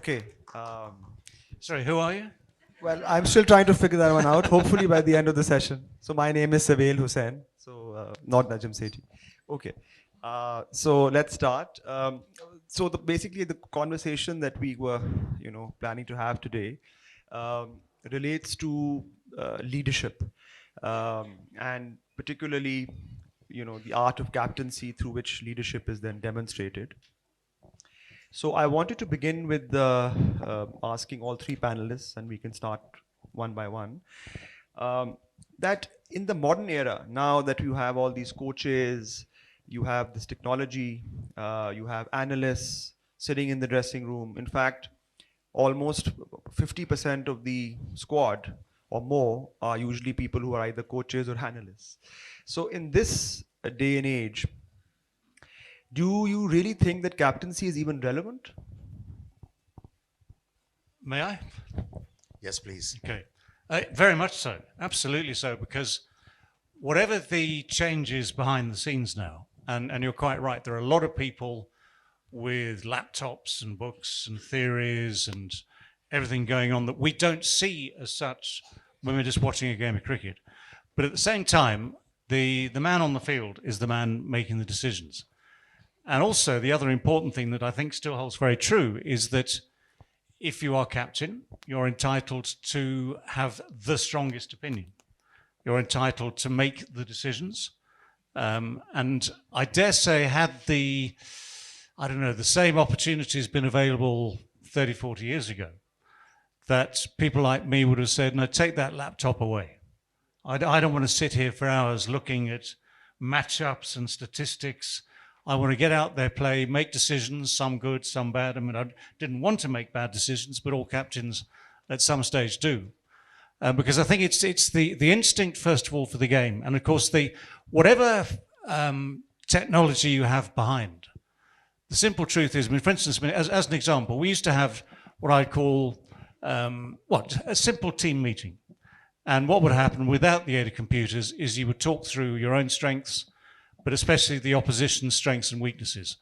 Okay. Sorry, who are you? Well, I'm still trying to figure that one out. Hopefully by the end of the session. So my name is Savail Hussain. So not Najam Sethi. Okay. So let's start. So basically the conversation that we were, planning to have today relates to leadership, and particularly, the art of captaincy through which leadership is then demonstrated. So I wanted to begin with asking all three panelists, and we can start one by one. That in the modern era, now that you have all these coaches, you have this technology, you have analysts sitting in the dressing room. In fact, almost 50% of the squad or more are usually people who are either coaches or analysts. So in this day and age, do you really think that captaincy is even relevant? May I? Yes, please. Okay. Very much so. Absolutely so, because whatever the changes behind the scenes now, and you're quite right, there are a lot of people with laptops and books and theories and everything going on that we don't see as such when we're just watching a game of cricket. But at the same time, the man on the field is the man making the decisions. And also, the other important thing that I think still holds very true is that if you are captain, you're entitled to have the strongest opinion. You're entitled to make the decisions. And I dare say, had the same opportunities been available 30, 40 years ago, that people like me would have said, no, take that laptop away. I don't want to sit here for hours looking at matchups and statistics. I want to get out there, play, make decisions, some good, some bad. I mean, I didn't want to make bad decisions, but all captains at some stage do. Because I think it's the instinct, first of all, for the game. And of course, whatever technology you have behind, the simple truth is, I mean, for instance, as an example, we used to have what I'd call, a simple team meeting. And what would happen without the aid of computers is you would talk through your own strengths, but especially the opposition's strengths and weaknesses.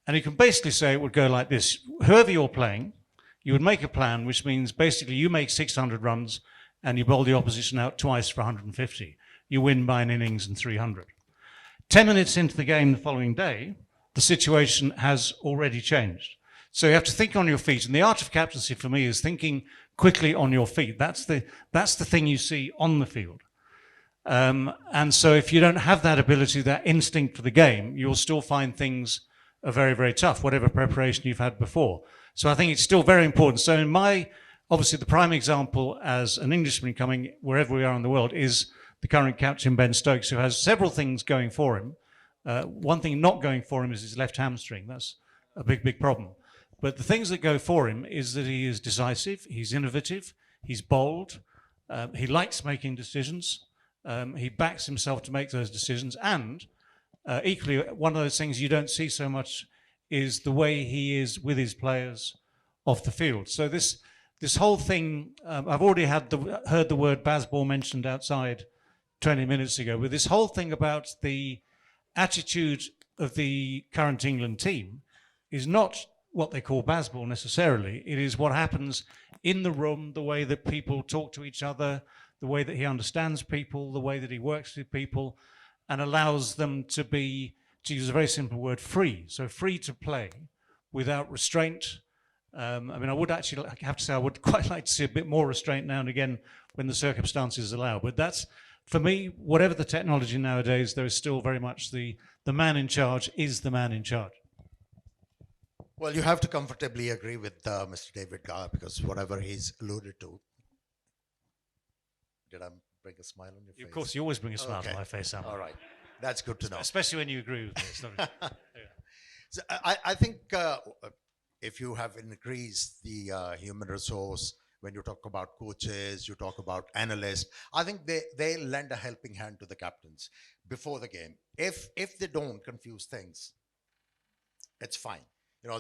And you can basically say it would go like this. Whoever you're playing, you would make a plan, which means basically you make 600 runs and you bowl the opposition out twice for 150. You win by an innings and 300. 10 minutes into the game the following day, the situation has already changed. So you have to think on your feet. And the art of captaincy for me is thinking quickly on your feet. That's the thing you see on the field. And so if you don't have that ability, that instinct for the game, you'll still find things are very, very tough, whatever preparation you've had before. So I think it's still very important. So obviously the prime example as an Englishman coming wherever we are in the world is the current captain, Ben Stokes, who has several things going for him. One thing not going for him is his left hamstring. That's a big, big problem. But the things that go for him is that he is decisive, he's innovative, he's bold, he likes making decisions. He backs himself to make those decisions, and equally, one of those things you don't see so much is the way he is with his players off the field. So this whole thing, I've already heard the word baseball mentioned outside 20 minutes ago, but this whole thing about the attitude of the current England team is not what they call baseball necessarily. It is what happens in the room, the way that people talk to each other, the way that he understands people, the way that he works with people, and allows them to be, to use a very simple word, free. So free to play without restraint. I mean, I would actually have to say I would quite like to see a bit more restraint now and again when the circumstances allow. But that's, for me, whatever the technology nowadays, there is still very much the man in charge is the man in charge. Well, you have to comfortably agree with Mr. David Gower, because whatever he's alluded to. Did I bring a smile on your face? Of course, you always bring a smile Okay. to my face, Aamir. All right. That's good to know. Especially when you agree with me. Yeah. So I think if you have increased the human resource, when you talk about coaches, you talk about analysts, I think they lend a helping hand to the captains before the game. If they don't confuse things, it's fine.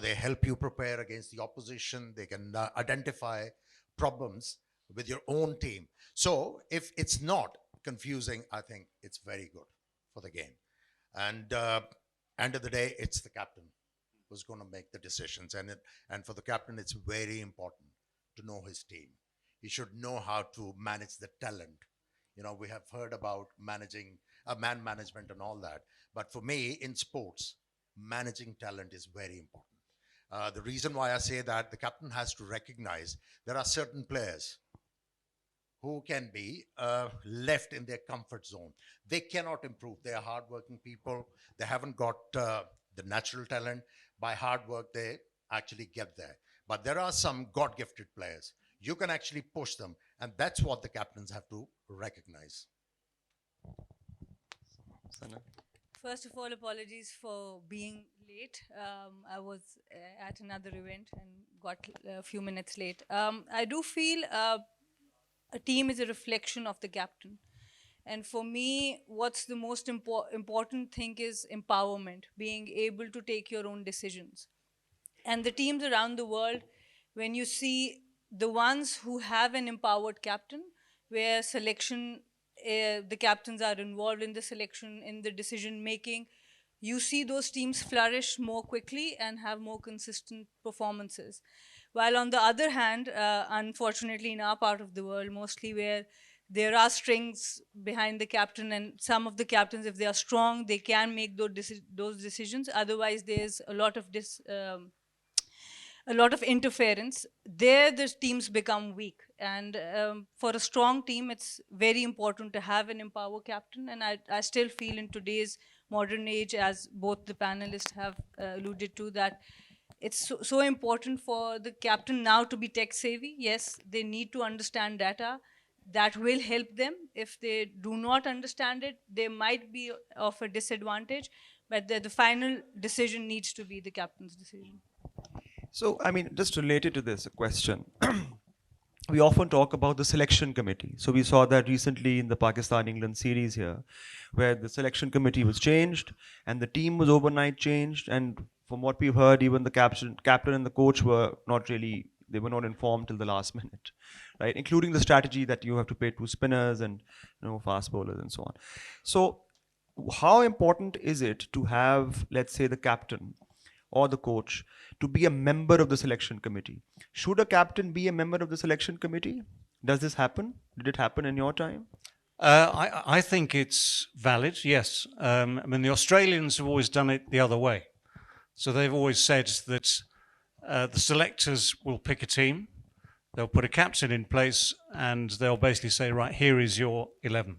They help you prepare against the opposition. They can identify problems with your own team. So if it's not confusing, I think it's very good for the game. And end of the day, it's the captain who's going to make the decisions. And for the captain, it's very important to know his team. He should know how to manage the talent. We have heard about managing man management and all that. But for me, in sports, managing talent is very important. The reason why I say that, the captain has to recognize there are certain players who can be left in their comfort zone. They cannot improve. They are hardworking people. They haven't got the natural talent. By hard work, they actually get there. But there are some God-gifted players. You can actually push them. And that's what the captains have to recognize. Sana? First of all, apologies for being late. I was at another event and got a few minutes late. I do feel a team is a reflection of the captain. And for me, what's the most important thing is empowerment, being able to take your own decisions. And the teams around the world, when you see the ones who have an empowered captain, where selection, the captains are involved in the selection, in the decision making, you see those teams flourish more quickly and have more consistent performances. While on the other hand, unfortunately in our part of the world, mostly where there are strings behind the captain, and some of the captains, if they are strong, they can make those decisions. Otherwise, there's a lot of interference. There, the teams become weak. And for a strong team, it's very important to have an empowered captain. And I still feel in today's modern age, as both the panelists have alluded to, that it's so important for the captain now to be tech savvy. Yes, they need to understand data. That will help them. If they do not understand it, they might be of a disadvantage, but the final decision needs to be the captain's decision. So, I mean, just related to this, a question. We often talk about the selection committee. So we saw that recently in the Pakistan-England series here, where the selection committee was changed and the team was overnight changed. And from what we've heard, even the captain and the coach were not informed till the last minute, right? Including the strategy that you have to play 2 spinners and fast bowlers and so on. So how important is it to have, let's say, the captain or the coach to be a member of the selection committee? Should a captain be a member of the selection committee? Does this happen? Did it happen in your time? I think it's valid, yes. I mean, the Australians have always done it the other way. So they've always said that the selectors will pick a team, they'll put a captain in place, and they'll basically say, right, here is your 11.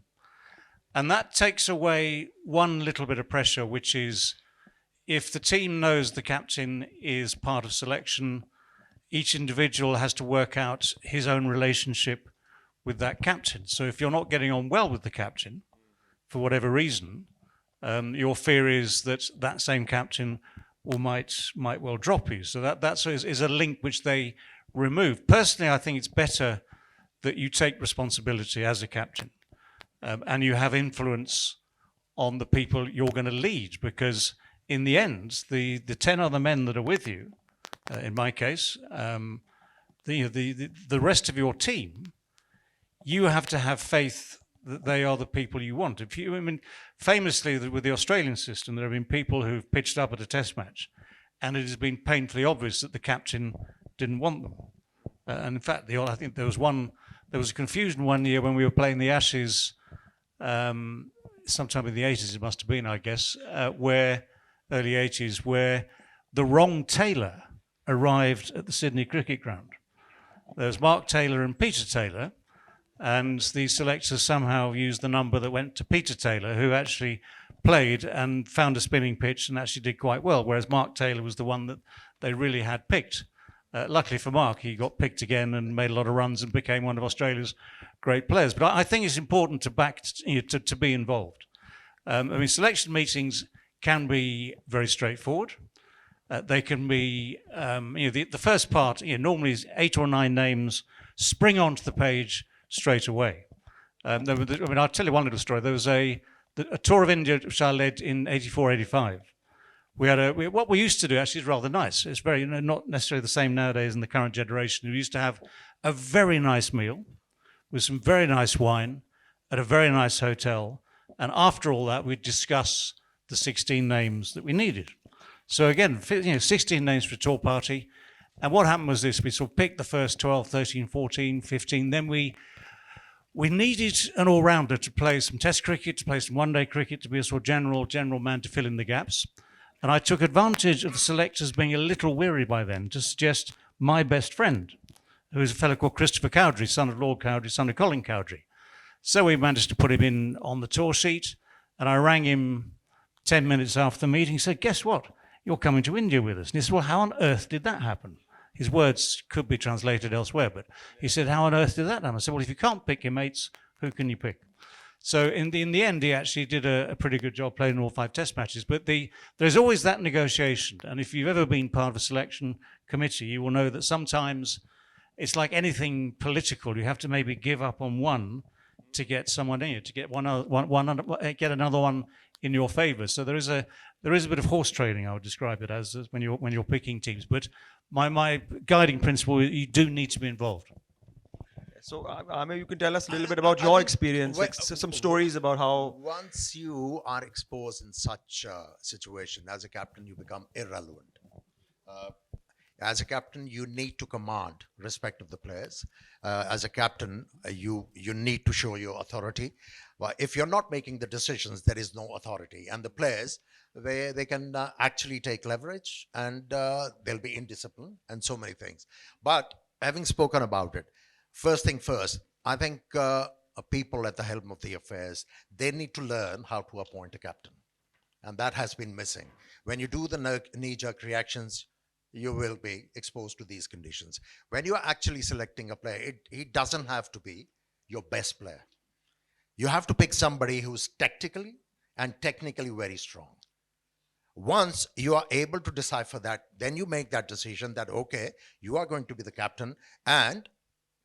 And that takes away one little bit of pressure, which is if the team knows the captain is part of selection, each individual has to work out his own relationship with that captain. So if you're not getting on well with the captain, for whatever reason, your fear is that that same captain might well drop you. So that is a link which they remove. Personally, I think it's better that you take responsibility as a captain and you have influence on the people you're going to lead, because in the end, the 10 other men that are with you, in my case, the rest of your team, you have to have faith that they are the people you want. Famously with the Australian system, there have been people who've pitched up at a test match, and it has been painfully obvious that the captain didn't want them. And in fact, I think there was a confusion one year when we were playing the Ashes, sometime in the 80s it must have been, I guess, early 80s, where the wrong Taylor arrived at the Sydney Cricket Ground. There was Mark Taylor and Peter Taylor, and the selectors somehow used the number that went to Peter Taylor, who actually played and found a spinning pitch and actually did quite well, whereas Mark Taylor was the one that they really had picked. Luckily for Mark, he got picked again and made a lot of runs and became one of Australia's great players. But I think it's important to be involved. Selection meetings can be very straightforward. They can be, the first part, normally is 8 or 9 names spring onto the page straight away. I'll tell you one little story. There was a tour of India which I led in 84, 85. What we used to do actually is rather nice. It's very, not necessarily the same nowadays in the current generation. We used to have a very nice meal with some very nice wine at a very nice hotel. And after all that, we'd discuss the 16 names that we needed. So again, 16 names for a tour party. And what happened was this: we sort of picked the first 12, 13, 14, 15. Then we needed an all-rounder to play some Test cricket, to play some one-day cricket, to be a sort of general man to fill in the gaps. And I took advantage of the selectors being a little weary by then to suggest my best friend, who is a fellow called Christopher Cowdrey, son of Lord Cowdrey, son of Colin Cowdrey. So we managed to put him in on the tour sheet, and I rang him 10 minutes after the meeting. He said, "Guess what? You're coming to India with us." And he said, "Well, how on earth did that happen?" His words could be translated elsewhere, but he said, "How on earth did that happen?" I said, "Well, if you can't pick your mates, who can you pick?" So in the end, he actually did a pretty good job playing all 5 test matches. But there's always that negotiation. And if you've ever been part of a selection committee, you will know that sometimes it's like anything political. You have to maybe give up on one to get someone in, to get get another one in your favour. So there is a bit of horse trading, I would describe it as when you're picking teams. But my guiding principle, you do need to be involved. So, Aamir, you can tell us a little bit about your experience, like some stories about how. Once you are exposed in such a situation, as a captain, you become irrelevant. As a captain, you need to command respect of the players. As a captain, you need to show your authority. Well, if you're not making the decisions, there is no authority. And the players, they can actually take leverage, and they'll be indisciplined and so many things. But having spoken about it, first thing first, I think people at the helm of the affairs, they need to learn how to appoint a captain. And that has been missing. When you do the knee-jerk reactions, you will be exposed to these conditions. When you are actually selecting a player, he doesn't have to be your best player. You have to pick somebody who's tactically and technically very strong. Once you are able to decipher that, then you make that decision that, okay, you are going to be the captain and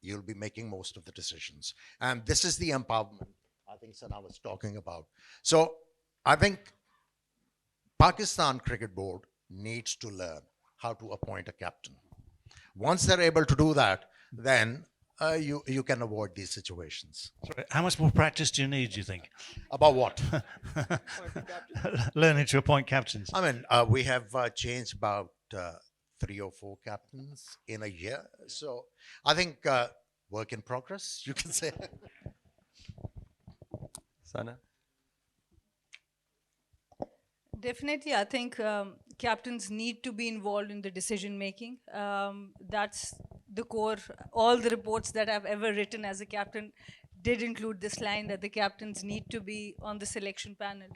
you'll be making most of the decisions. And this is the empowerment I think Sana was talking about. So I think Pakistan Cricket Board needs to learn how to appoint a captain. Once they're able to do that, then you can avoid these situations. Sorry, how much more practice do you need, do you think? About what? Learning to appoint captains. I mean, we have changed about 3 or 4 captains in a year. So I think work in progress, you can say. Sana? Definitely, I think captains need to be involved in the decision making. That's the core. All the reports that I've ever written as a captain did include this line that the captains need to be on the selection panel.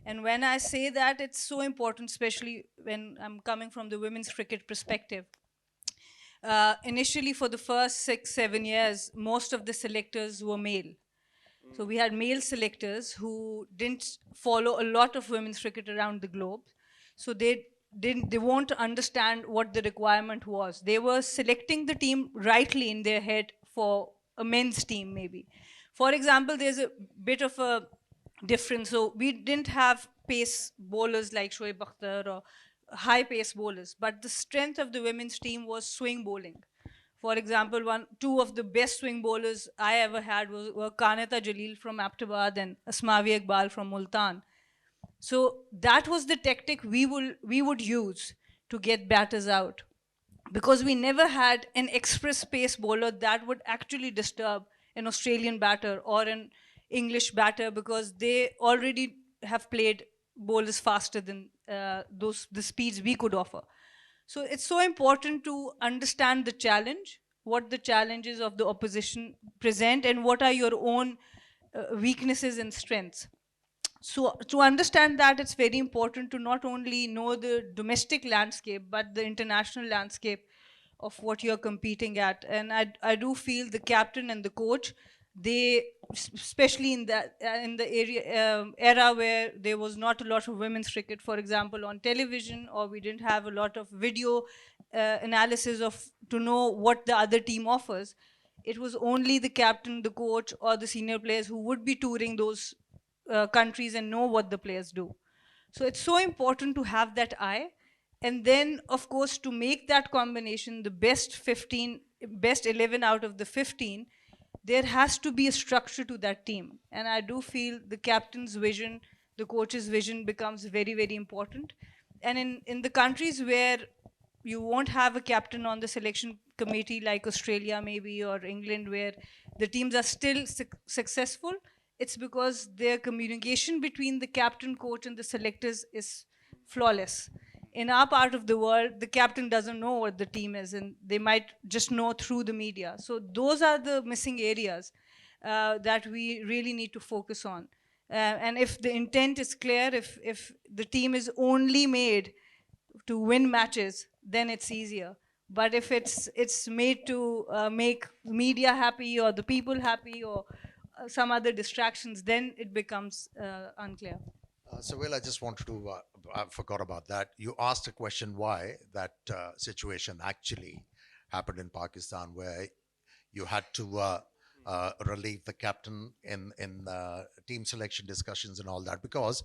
And when I say that, it's so important, especially when I'm coming from the women's cricket perspective. Initially, for the first 6, 7 years, most of the selectors were male. So we had male selectors who didn't follow a lot of women's cricket around the globe. So they won't understand what the requirement was. They were selecting the team rightly in their head for a men's team maybe. For example, there's a bit of a difference. So we didn't have pace bowlers like Shoaib Akhtar or high pace bowlers, but the strength of the women's team was swing bowling. For example, 2 of the best swing bowlers I ever had were Kanata Jalil from Ahmedabad and Asmawi Iqbal from Multan. So that was the tactic we would use to get batters out, because we never had an express pace bowler that would actually disturb an Australian batter or an English batter, because they already have played bowlers faster than the speeds we could offer. So it's so important to understand the challenge, what the challenges of the opposition present, and what are your own weaknesses and strengths. So to understand that, it's very important to not only know the domestic landscape, but the international landscape of what you're competing at. And I do feel the captain and the coach, they, especially in the era where there was not a lot of women's cricket, for example, on television, or we didn't have a lot of video analysis to know what the other team offers. It was only the captain, the coach, or the senior players who would be touring those countries and know what the players do. So it's so important to have that eye. And then, of course, to make that combination, the best 11 out of the 15, there has to be a structure to that team. And I do feel the captain's vision, the coach's vision becomes very, very important. and in the countries where you won't have a captain on the selection committee, like Australia maybe, or England, where the teams are still successful, it's because their communication between the captain, coach, and the selectors is flawless. In our part of the world, the captain doesn't know what the team is, and they might just know through the media. So those are the missing areas that we really need to focus on. And if the intent is clear, if the team is only made to win matches, then it's easier. But if it's made to make media happy, or the people happy, or some other distractions, then it becomes unclear. Savail, I just wanted to, I forgot about that. You asked a question why that situation actually happened in Pakistan, where you had to relieve the captain in team selection discussions and all that, because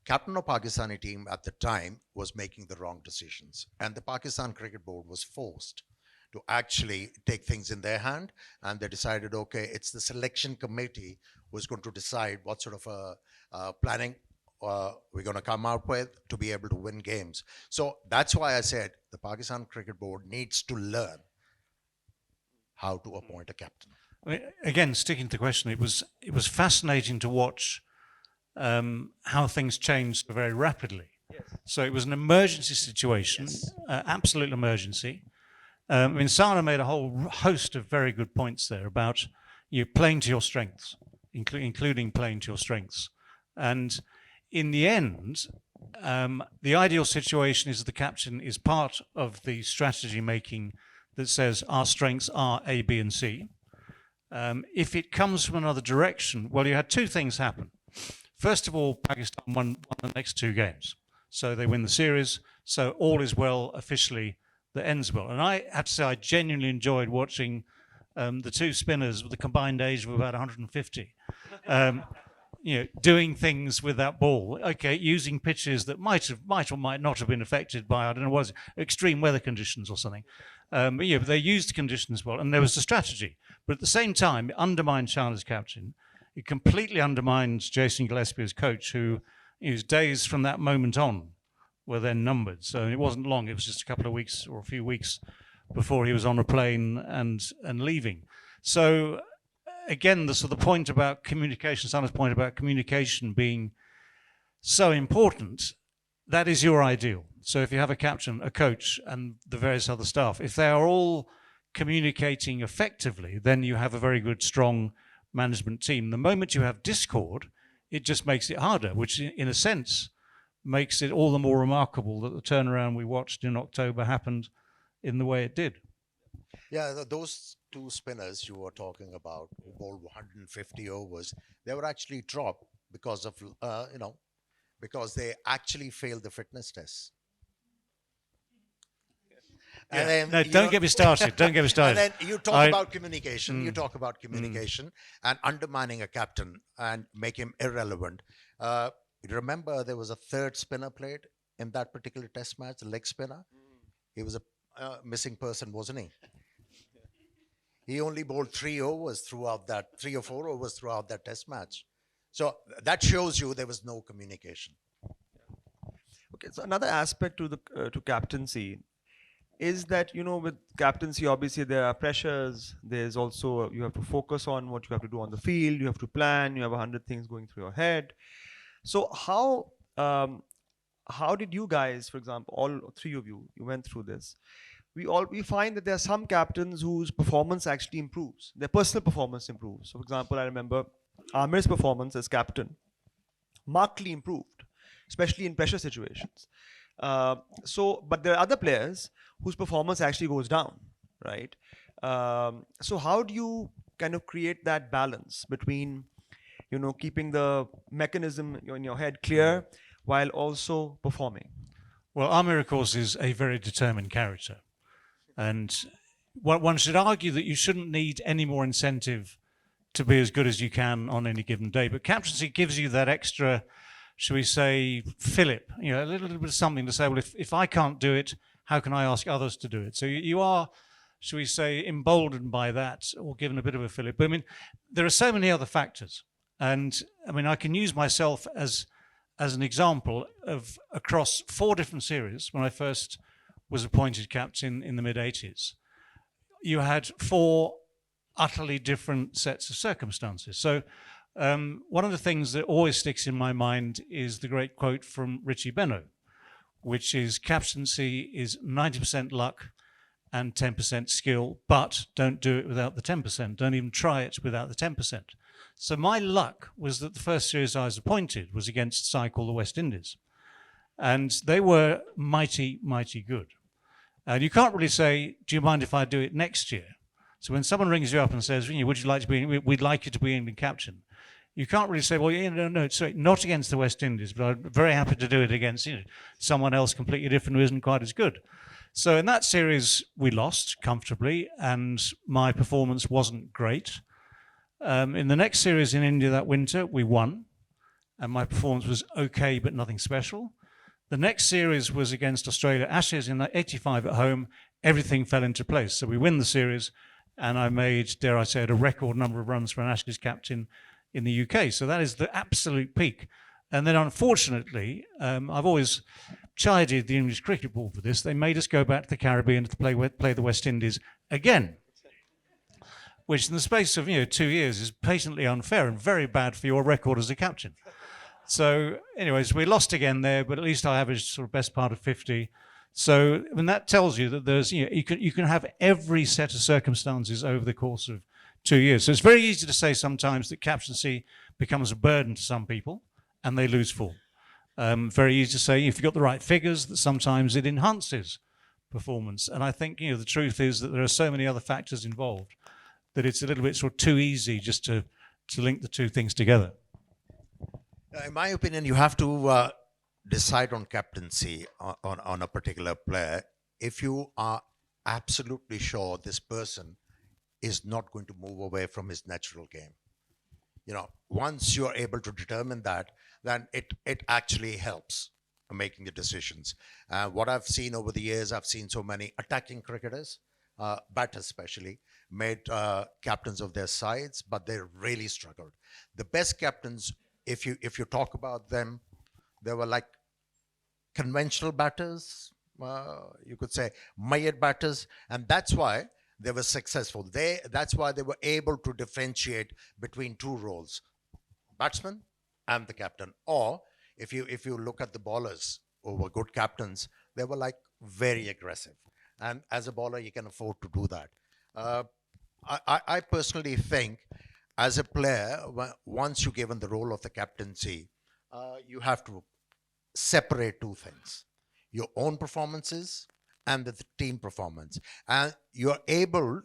captain of Pakistani team at the time was making the wrong decisions, and the Pakistan Cricket Board was forced to actually take things in their hand, and they decided, okay, it's the selection committee who's going to decide what sort of planning we're going to come out with to be able to win games. So that's why I said the Pakistan Cricket Board needs to learn how to appoint a captain. I mean, again, sticking to the question, it was fascinating to watch how things changed very rapidly. Yes. So it was an emergency situation, yes. Absolute emergency. I mean, Sana made a whole host of very good points there about you playing to your strengths, including playing to your strengths. And in the end, the ideal situation is that the captain is part of the strategy making that says our strengths are A, B, and C. If it comes from another direction, well, you had two things happen. First of all, Pakistan won the next two games. So they win the series. So all is well officially that ends well. And I have to say I genuinely enjoyed watching the two spinners with a combined age of about 150. Doing things with that ball. Okay, using pitches that might or might not have been affected by, I don't know, was extreme weather conditions or something. But they used conditions well, and there was a strategy. But at the same time, it undermined China's captain. It completely undermined Jason Gillespie as coach, whose days from that moment on were then numbered. So it wasn't long. It was just a couple of weeks or a few weeks before he was on a plane and leaving. So again, the point about communication, Sana's point about communication being so important, that is your ideal. So if you have a captain, a coach, and the various other staff, if they are all communicating effectively, then you have a very good, strong management team. The moment you have discord, it just makes it harder, which in a sense makes it all the more remarkable that the turnaround we watched in October happened in the way it did. Yeah, those two spinners you were talking about who bowled 150 overs, they were actually dropped because of, because they actually failed the fitness test. Yeah. And then, no, don't get me started. Don't get me started. And then you talk about communication. You talk about communication and undermining a captain and make him irrelevant. Remember, there was a third spinner played in that particular test match, the leg spinner. He was a missing person, wasn't he? He only bowled 3 or 4 overs throughout that test match. So that shows you there was no communication. Okay, so another aspect to the to captaincy is that, with captaincy, obviously there are pressures. There's also, you have to focus on what you have to do on the field. You have to plan. You have 100 things going through your head. So how did you guys, for example, all three of you went through this? We find that there are some captains whose performance actually improves. Their personal performance improves. So, for example, I remember Aamir's performance as captain markedly improved, especially in pressure situations. But there are other players whose performance actually goes down, right? So how do you kind of create that balance between, keeping the mechanism in your head clear while also performing? Well, Aamir, of course, is a very determined character. And one should argue that you shouldn't need any more incentive to be as good as you can on any given day. But captaincy gives you that extra, shall we say, fillip, a little bit of something to say, well, if I can't do it, how can I ask others to do it? So you are, shall we say, emboldened by that, or given a bit of a fillip. But I mean, there are so many other factors. And I mean, I can use myself as as an example of across 4 different series, when I first was appointed captain in the mid-80s, you had 4 utterly different sets of circumstances. So one of the things that always sticks in my mind is the great quote from Richie Benaud, which is captaincy is 90% luck and 10% skill, but don't do it without the 10%. Don't even try it without the 10%. So my luck was that the first series I was appointed was against a side called the West Indies. And they were mighty, mighty good. And you can't really say, do you mind if I do it next year? So when someone rings you up and says, would you like to be, we'd like you to be England captain, you can't really say, well, no, sorry, not against the West Indies, but I'm very happy to do it against someone else completely different who isn't quite as good. So in that series, we lost comfortably, and my performance wasn't great. In the next series in India that winter, we won, and my performance was okay, but nothing special. The next series was against Australia Ashes in 85 at home. Everything fell into place. So we win the series, and I made, dare I say it, a record number of runs for an Ashes captain in the UK. So that is the absolute peak. And then unfortunately, I've always chided the English Cricket Board for this. They made us go back to the Caribbean to play the West Indies again, which in the space of 2 years is patently unfair and very bad for your record as a captain. So anyways, we lost again there, but at least I averaged sort of best part of 50. So that tells you that there's you can have every set of circumstances over the course of 2 years. So it's very easy to say sometimes that captaincy becomes a burden to some people and they lose form. Very easy to say if you've got the right figures that sometimes it enhances performance. And I think the truth is that there are so many other factors involved that it's a little bit sort of too easy just to link the two things together. In my opinion, you have to decide on captaincy on a particular player if you are absolutely sure this person is not going to move away from his natural game. Once you're able to determine that, then it actually helps making the decisions. What I've seen over the years, I've seen so many attacking cricketers, batters especially, made captains of their sides, but they really struggled. The best captains, if you talk about them, they were like conventional batters, you could say mired batters, and that's why they were successful. That's why they were able to differentiate between 2 roles, batsman and the captain. Or if you look at the bowlers who were good captains, they were like very aggressive. And as a bowler, you can afford to do that. I personally think as a player, once you're given the role of the captaincy, you have to separate 2 things: your own performances and the team performance. And you're able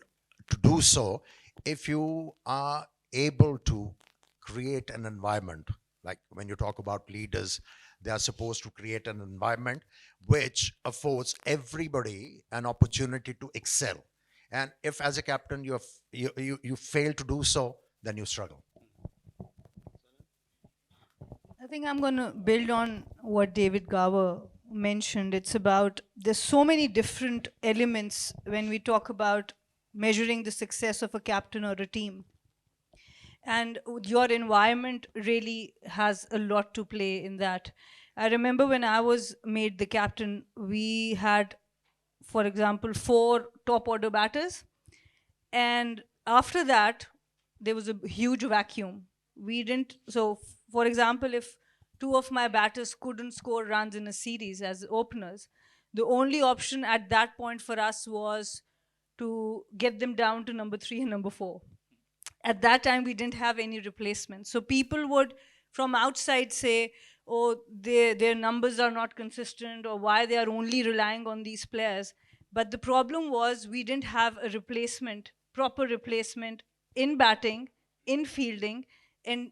to do so if you are able to create an environment. Like when you talk about leaders, they are supposed to create an environment which affords everybody an opportunity to excel. And if as a captain you fail to do so, then you struggle. I think I'm going to build on what David Gower mentioned. It's about, there's so many different elements when we talk about measuring the success of a captain or a team. And your environment really has a lot to play in that. I remember when I was made the captain, we had, for example, 4 top order batters. And after that, there was a huge vacuum. So for example, if 2 of my batters couldn't score runs in a series as openers, the only option at that point for us was to get them down to number 3 and number 4. At that time, we didn't have any replacement. So people would, from outside, say, oh, their numbers are not consistent, or why they are only relying on these players. But the problem was we didn't have a replacement, proper replacement in batting, in fielding, and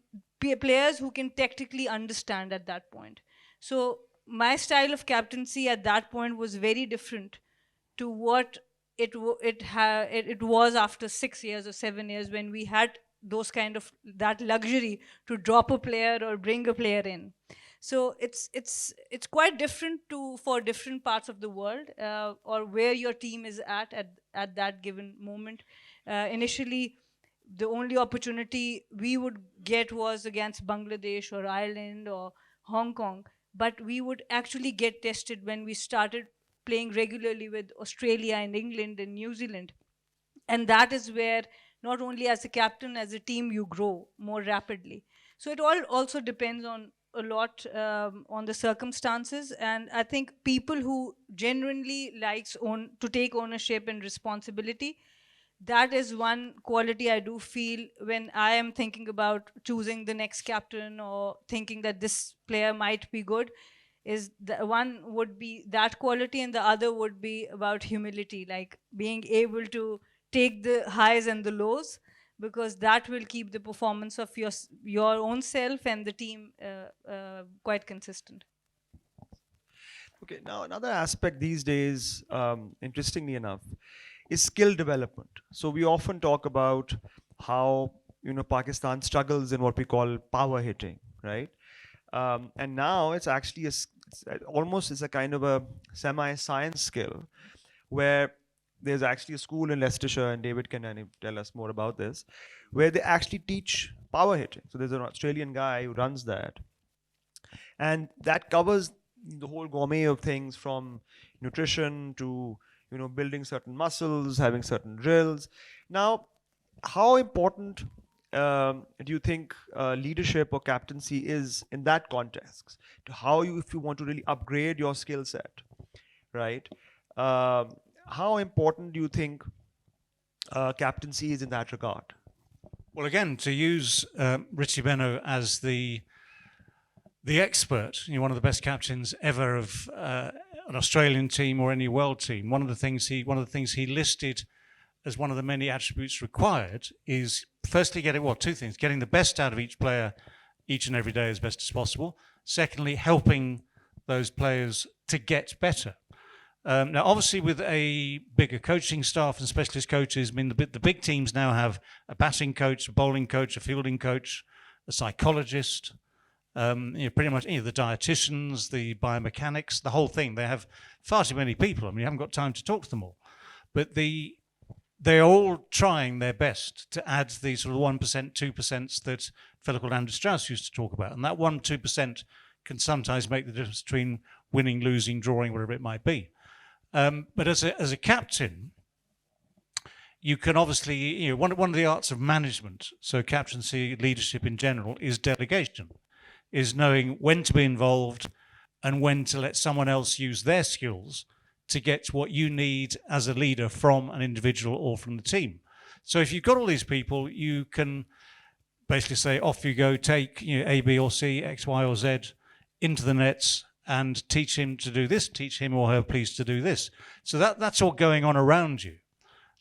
players who can tactically understand at that point. So my style of captaincy at that point was very different to what it was after 6 years or 7 years, when we had that luxury to drop a player or bring a player in. So it's quite different for different parts of the world, or where your team is at that given moment. Initially, the only opportunity we would get was against Bangladesh or Ireland or Hong Kong, but we would actually get tested when we started playing regularly with Australia and England and New Zealand. And that is where not only as a captain, as a team, you grow more rapidly. So it all also depends on a lot on the circumstances. And I think people who genuinely likes to take ownership and responsibility, that is one quality I do feel when I am thinking about choosing the next captain or thinking that this player might be good. Is the one would be that quality, and the other would be about humility, like being able to take the highs and the lows, because that will keep the performance of your own self and the team quite consistent. Okay, now another aspect these days, interestingly enough, is skill development. So we often talk about how Pakistan struggles in what we call power hitting, right? And now it's actually almost is a kind of a semi-science skill, where there's actually a school in Leicestershire, and David can tell us more about this, where they actually teach power hitting. So there's an Australian guy who runs that, and that covers the whole gourmet of things, from nutrition to building certain muscles, having certain drills. Now, how important do you think leadership or captaincy is in that context? To how if you want to really upgrade your skill set, right? How important do you think captaincy is in that regard? Well, again, to use Richie Beno as the expert, one of the best captains ever of an Australian team or any world team. One of the things he listed as one of the many attributes required is firstly two things: getting the best out of each player each and every day as best as possible. Secondly, helping those players to get better. Now, obviously, with a bigger coaching staff and specialist coaches, I mean, the big teams now have a batting coach, a bowling coach, a fielding coach, a psychologist, pretty much the dietitians, the biomechanics, the whole thing. They have far too many people. I mean, you haven't got time to talk to them all. But they're all trying their best to add the sort of 1%, 2% that a fellow called Andrew Strauss used to talk about. And that 1%, 2% can sometimes make the difference between winning, losing, drawing, whatever it might be. But as a captain, you can obviously, one of the arts of management, so captaincy, leadership in general, is delegation, is knowing when to be involved and when to let someone else use their skills to get what you need as a leader from an individual or from the team. So if you've got all these people, you can basically say, off you go, take A, B or C, X, Y or Z into the nets and teach him to do this, teach him or her please to do this. So that's all going on around you.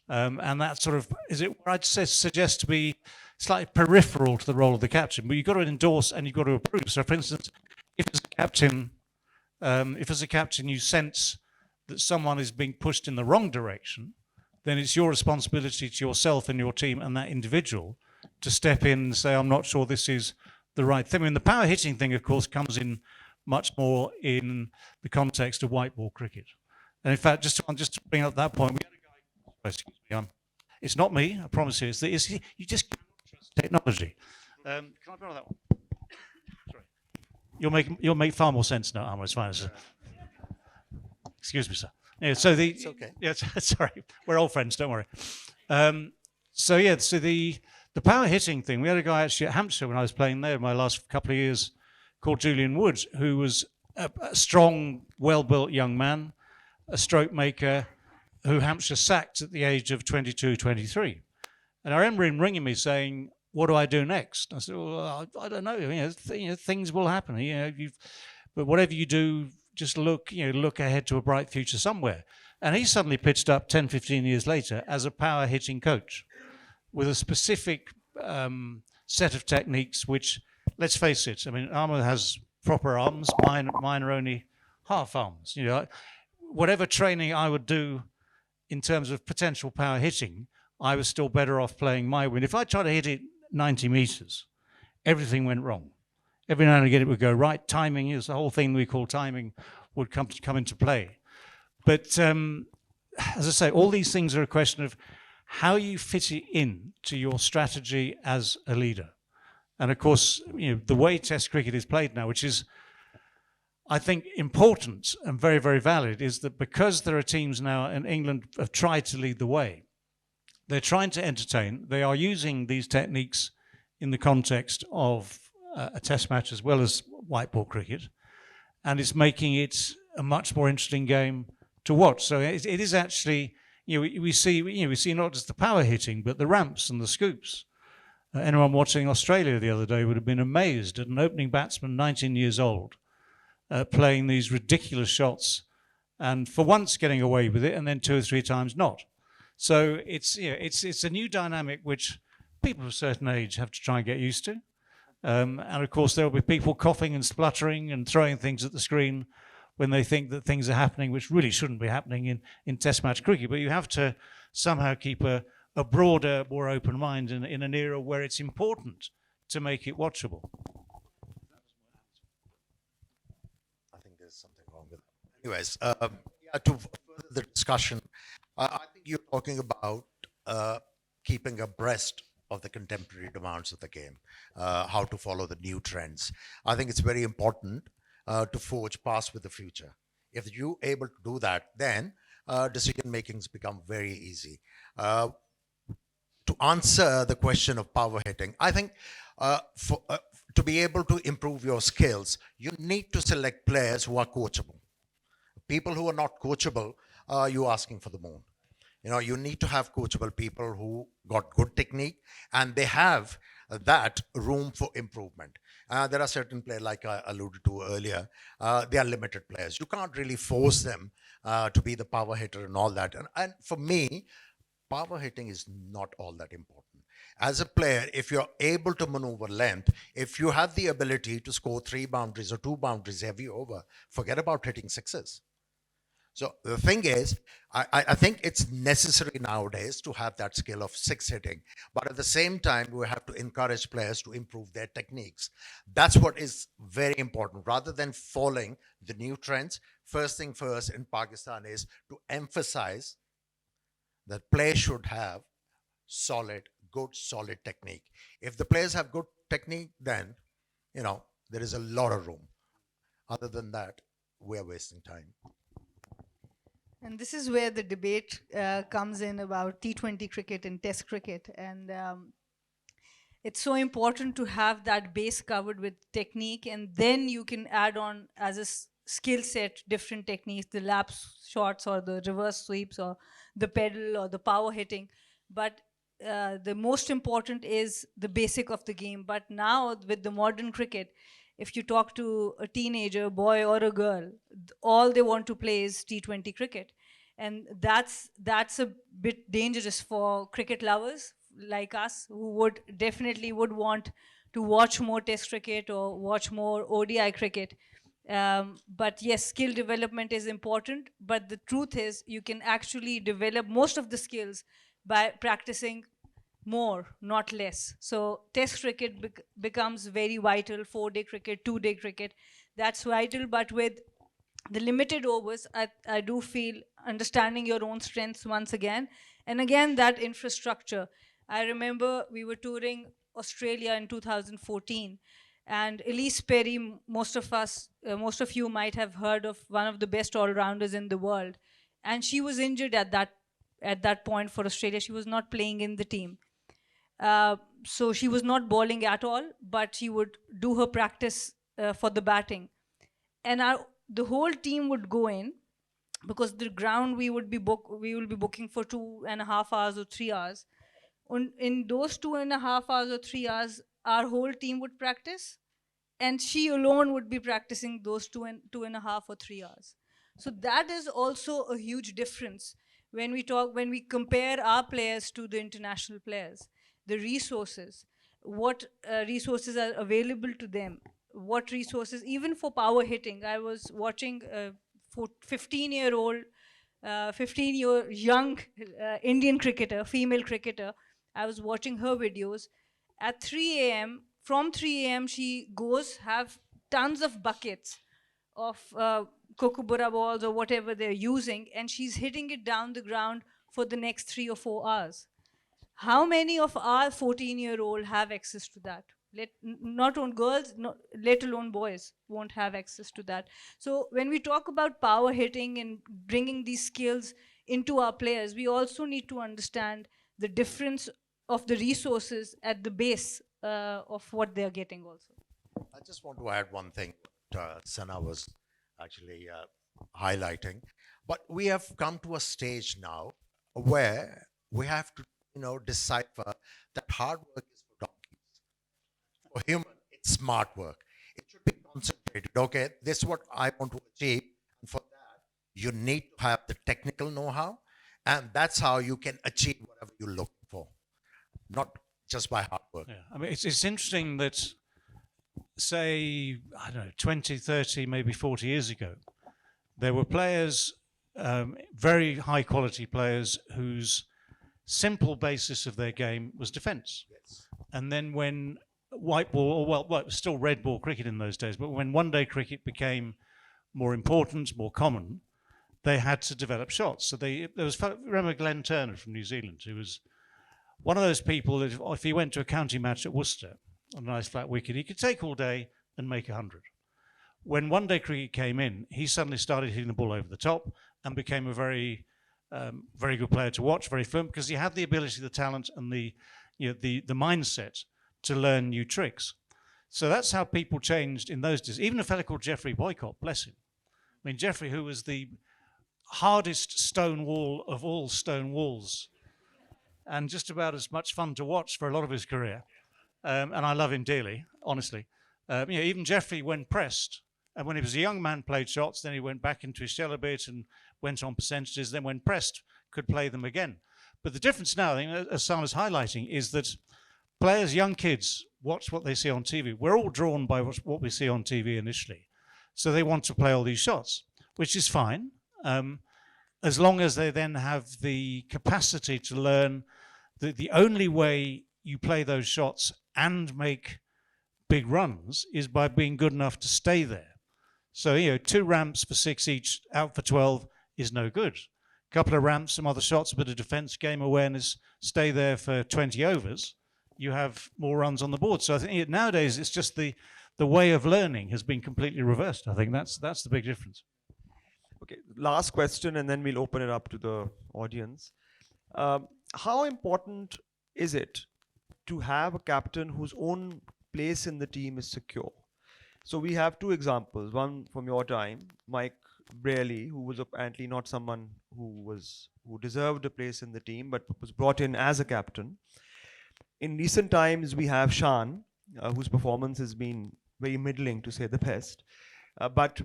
And that sort of, I'd suggest to be slightly peripheral to the role of the captain, but you've got to endorse and you've got to approve. So for instance, if as a captain you sense that someone is being pushed in the wrong direction, then it's your responsibility to yourself and your team and that individual to step in and say, I'm not sure this is the right thing. I mean, the power hitting thing, of course, comes in much more in the context of white ball cricket. And in fact, just to bring up that point, we had a guy, excuse me, it's not me, I promise you, you just cannot trust technology. Can I borrow that one? Sorry. You'll make far more sense now, Aamir, it's fine. Excuse me, sir. Yeah, so it's okay. Yeah, sorry, we're old friends, don't worry. So the power hitting thing, we had a guy actually at Hampshire when I was playing there in my last couple of years called Julian Woods, who was a strong, well-built young man, a stroke maker, who Hampshire sacked at the age of 22, 23. And I remember him ringing me saying, what do I do next? I said, well, I don't know. Things will happen. But whatever you do, just look ahead to a bright future somewhere. And he suddenly pitched up 10, 15 years later as a power hitting coach with a specific set of techniques, which, let's face it, I mean, Aamir has proper arms. Mine are only half arms. Whatever training I would do in terms of potential power hitting, I was still better off playing my wind. If I tried to hit it 90 meters, everything went wrong. Every now and again it would go right. Timing is the whole thing we call timing would come into play. But as I say, all these things are a question of how you fit it in to your strategy as a leader. And of course, the way Test cricket is played now, which is I think important and very, very valid is that because there are teams now in England have tried to lead the way, they're trying to entertain. They are using these techniques in the context of a test match as well as white ball cricket, and it's making it a much more interesting game to watch. So it is actually, we see not just the power hitting, but the ramps and the scoops. Anyone watching Australia the other day would have been amazed at an opening batsman, 19 years old, playing these ridiculous shots, and for once getting away with it, and then 2 or 3 times not. So it's a new dynamic which people of a certain age have to try and get used to. And of course, there will be people coughing and spluttering and throwing things at the screen when they think that things are happening which really shouldn't be happening in test match cricket. But you have to somehow keep a broader, more open mind in an era where it's important to make it watchable. I think there's something wrong with it. Anyways, to further the discussion, I think you're talking about keeping abreast of the contemporary demands of the game, how to follow the new trends. I think it's very important to forge past with the future. If you're able to do that, then decision makings become very easy. To answer the question of power hitting, I think to be able to improve your skills, you need to select players who are coachable. People who are not coachable, you're asking for the moon. You need to have coachable people who got good technique and they have that room for improvement. There are certain players, like I alluded to earlier, they are limited players. You can't really force them to be the power hitter and all that. And for me, power hitting is not all that important. As a player, if you're able to maneuver length, if you have the ability to score 3 boundaries or 2 boundaries every over, forget about hitting sixes. So the thing is, I think it's necessary nowadays to have that skill of six hitting. But at the same time, we have to encourage players to improve their techniques. That's what is very important. Rather than following the new trends, first thing first in Pakistan is to emphasize that players should have good, solid technique. If the players have good technique, then, there is a lot of room. Other than that, we are wasting time. And this is where the debate comes in about T20 cricket and Test cricket. And it's so important to have that base covered with technique, and then you can add on as a skill set different techniques, the lap shots or the reverse sweeps or the pedal or the power hitting. But the most important is the basic of the game. But now with the modern cricket, if you talk to a teenager, boy or a girl, all they want to play is T20 cricket. And that's a bit dangerous for cricket lovers like us, who would definitely want to watch more Test cricket or watch more ODI cricket. But yes, skill development is important. But the truth is, you can actually develop most of the skills by practicing more, not less. So Test cricket becomes very vital. 4-day cricket, 2-day cricket, that's vital. But with the limited overs, I do feel understanding your own strengths once again, and again that infrastructure. I remember we were touring Australia in 2014, and Elise Perry, most of you might have heard of, one of the best all-rounders in the world, and she was injured at that point for Australia. She was not playing in the team. So she was not bowling at all, but she would do her practice for the batting. And the whole team would go in, because the ground we will be booking for 2.5 hours or 3 hours. In those 2.5 hours or 3 hours, our whole team would practice, and she alone would be practicing those 2.5 or 3 hours. So that is also a huge difference when we compare our players to the international players. The resources, what resources are available to them, what resources, even for power hitting. I was watching for 15-year-old, 15-year young Indian cricketer, female cricketer. I was watching her videos. At 3 a.m., from 3 a.m., she goes, have tons of buckets of kookaburra balls or whatever they're using, and she's hitting it down the ground for the next 3 or 4 hours. How many of our 14-year-old have access to that? Not on girls, let alone boys, won't have access to that. So when we talk about power hitting and bringing these skills into our players, we also need to understand the difference of the resources at the base of what they're getting also. I just want to add one thing Sana was actually highlighting. But we have come to a stage now where we have to, decipher that hard work is for donkeys. For human, it's smart work. It should be concentrated. Okay, this is what I want to achieve. And for that, you need to have the technical know-how, and that's how you can achieve whatever you're looking for, not just by hard work. Yeah, I mean, it's interesting that, say, I don't know, 20, 30, maybe 40 years ago, there were players, very high quality players, whose simple basis of their game was defence. Yes. And then when white ball, well, it was still red ball cricket in those days, but when one-day cricket became more important, more common, they had to develop shots. So there was, remember Glenn Turner from New Zealand, who was one of those people that if he went to a county match at Worcester on a nice flat wicket, he could take all day and make 100. When one-day cricket came in, he suddenly started hitting the ball over the top and became a very good player to watch, very fluent, because he had the ability, the talent, and the mindset to learn new tricks. So that's how people changed in those days. Even a fellow called Geoffrey Boycott, bless him. I mean, Geoffrey, who was the hardest stone wall of all stone walls, and just about as much fun to watch for a lot of his career. And I love him dearly, honestly. Even Geoffrey, when pressed, and when he was a young man, played shots, then he went back into his shell a bit and went on percentages, then when pressed, could play them again. But the difference now, I think, as Sana's highlighting, is that players, young kids, watch what they see on TV. We're all drawn by what we see on TV initially. So they want to play all these shots, which is fine, as long as they then have the capacity to learn that the only way you play those shots and make big runs is by being good enough to stay there. So, 2 ramps for 6 each, out for 12 is no good. A couple of ramps, some other shots, a bit of defence, game awareness, stay there for 20 overs, you have more runs on the board. So I think nowadays it's just the way of learning has been completely reversed. I think that's the big difference. Okay, last question, and then we'll open it up to the audience. How important is it to have a captain whose own place in the team is secure? So we have 2 examples. One from your time, Mike Braley, who was apparently not someone who deserved a place in the team, but was brought in as a captain. In recent times, we have Shan, whose performance has been very middling, to say the best. But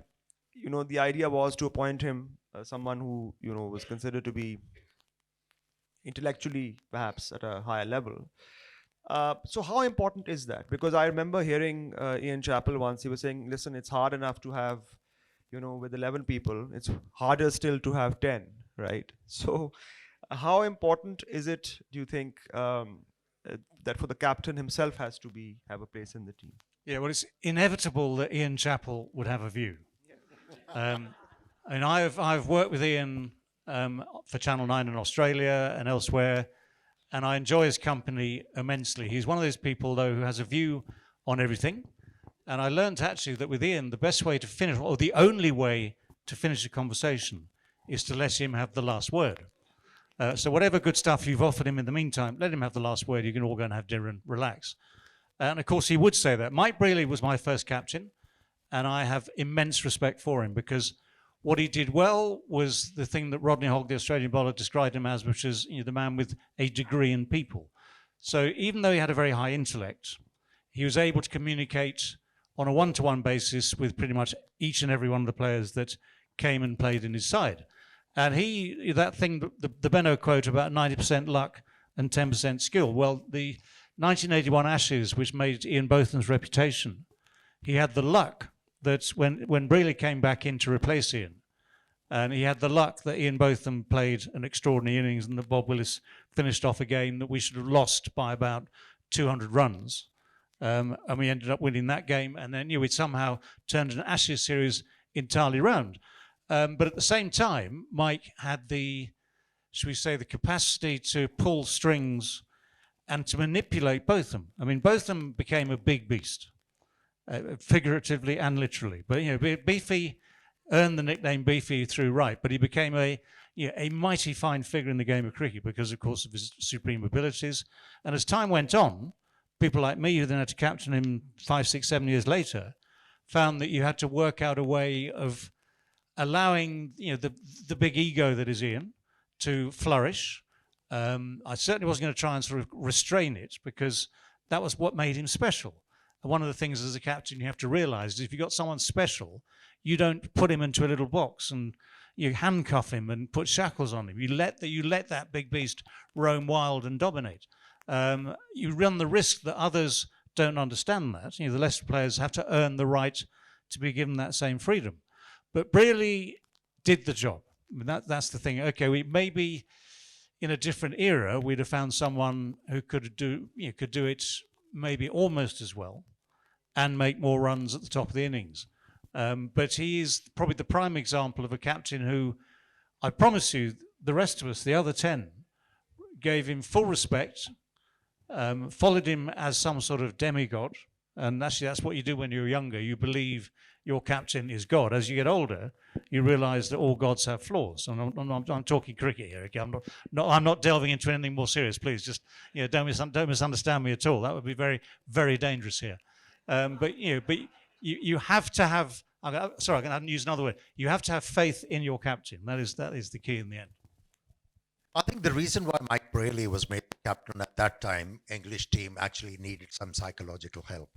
the idea was to appoint him someone who was considered to be intellectually perhaps at a higher level. So how important is that? Because I remember hearing Ian Chappell once, he was saying, listen, it's hard enough to have, with 11 people, it's harder still to have 10, right? So how important is it, do you think, that for the captain himself has to have a place in the team? Yeah, well, it's inevitable that Ian Chappell would have a view. I've worked with Ian for Channel 9 in Australia and elsewhere, and I enjoy his company immensely. He's one of those people, though, who has a view on everything. And I learned actually that with Ian, the best way to finish, or the only way to finish a conversation, is to let him have the last word. So whatever good stuff you've offered him in the meantime, let him have the last word. You can all go and have dinner and relax. And of course, he would say that. Mike Braley was my first captain, and I have immense respect for him because what he did well was the thing that Rodney Hogg, the Australian bowler, described him as, which is the man with a degree in people. So even though he had a very high intellect, he was able to communicate on a one-to-one basis with pretty much each and every one of the players that came and played in his side. And that thing, the Benno quote about 90% luck and 10% skill. Well, the 1981 Ashes, which made Ian Botham's reputation, he had the luck that when Brealey came back in to replace Ian, and he had the luck that Ian Botham played an extraordinary innings and that Bob Willis finished off a game that we should have lost by about 200 runs. And we ended up winning that game, and then we'd somehow turned an Ashes series entirely round. But at the same time, Mike had the capacity to pull strings and to manipulate both of them. I mean, both of them became a big beast, figuratively and literally. But Beefy earned the nickname Beefy through right, but he became a mighty fine figure in the game of cricket because, of course, of his supreme abilities. And as time went on, people like me, who then had to captain him 5, 6, 7 years later, found that you had to work out a way of allowing the big ego that is Ian to flourish. I certainly wasn't going to try and sort of restrain it, because that was what made him special. And one of the things as a captain you have to realize is if you've got someone special, you don't put him into a little box and you handcuff him and put shackles on him. You let that big beast roam wild and dominate. You run the risk that others don't understand that. The lesser players have to earn the right to be given that same freedom. But Brearley did the job. I mean, that's the thing. Okay, we maybe in a different era we'd have found someone who could do it maybe almost as well and make more runs at the top of the innings. But he is probably the prime example of a captain who, I promise you, the rest of us, the other 10, gave him full respect, followed him as some sort of demigod. And actually, that's what you do when you're younger. You believe your captain is God. As you get older, you realise that all gods have flaws. And I'm talking cricket here. Okay? I'm not delving into anything more serious. Please, just don't misunderstand me at all. That would be very, very dangerous here. But you have to have. Sorry, I'm going to use another word. You have to have faith in your captain. That is the key in the end. I think the reason why Mike Brearley was made captain at that time, English team actually needed some psychological help.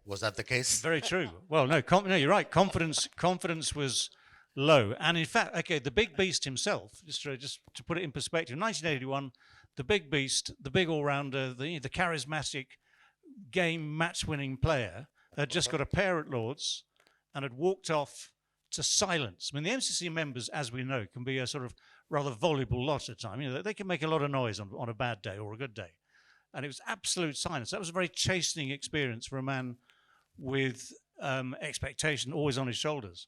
Was that the case? Very true. Well, no, you're right. Confidence was low, and in fact, okay, the big beast himself. Just to put it in perspective, 1981, the big beast, the big all-rounder, the charismatic game match-winning player had just got a pair at Lords and had walked off to silence. I mean, the MCC members, as we know, can be a sort of rather voluble lot at times. They can make a lot of noise on a bad day or a good day. And it was absolute silence. That was a very chastening experience for a man with expectation always on his shoulders.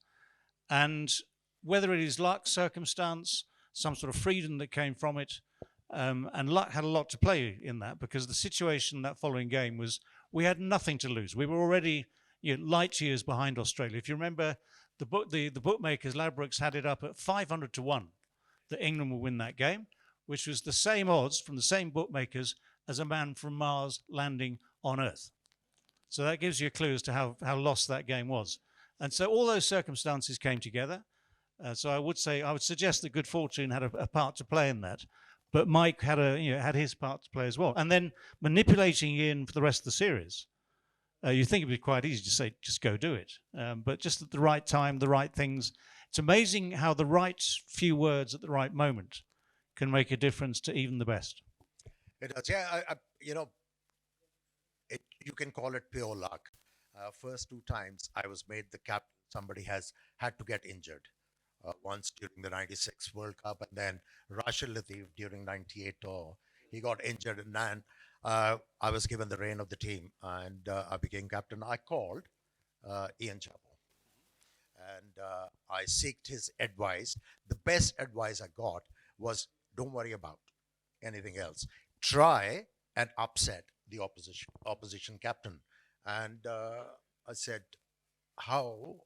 And whether it is luck, circumstance, some sort of freedom that came from it, and luck had a lot to play in that, because the situation that following game was we had nothing to lose. We were already light years behind Australia. If you remember, the bookmakers, Ladbrokes, had it up at 500 to 1 that England will win that game, which was the same odds from the same bookmakers as a man from Mars landing on Earth. So that gives you a clue as to how lost that game was. And so all those circumstances came together. So I would suggest that good fortune had a part to play in that. But Mike had his part to play as well. And then manipulating Ian for the rest of the series, you think it would be quite easy to say, just go do it. But just at the right time, the right things. It's amazing how the right few words at the right moment can make a difference to even the best. It does. Yeah, you can call it pure luck. First 2 times I was made the captain, somebody has had to get injured. Once during the 96 World Cup, and then Rashid Latif during 98 tour. He got injured, and then I was given the reign of the team, and I became captain. I called Ian Chappell, and I sought his advice. The best advice I got was, don't worry about anything else. Try and upset the opposition captain. And I said, how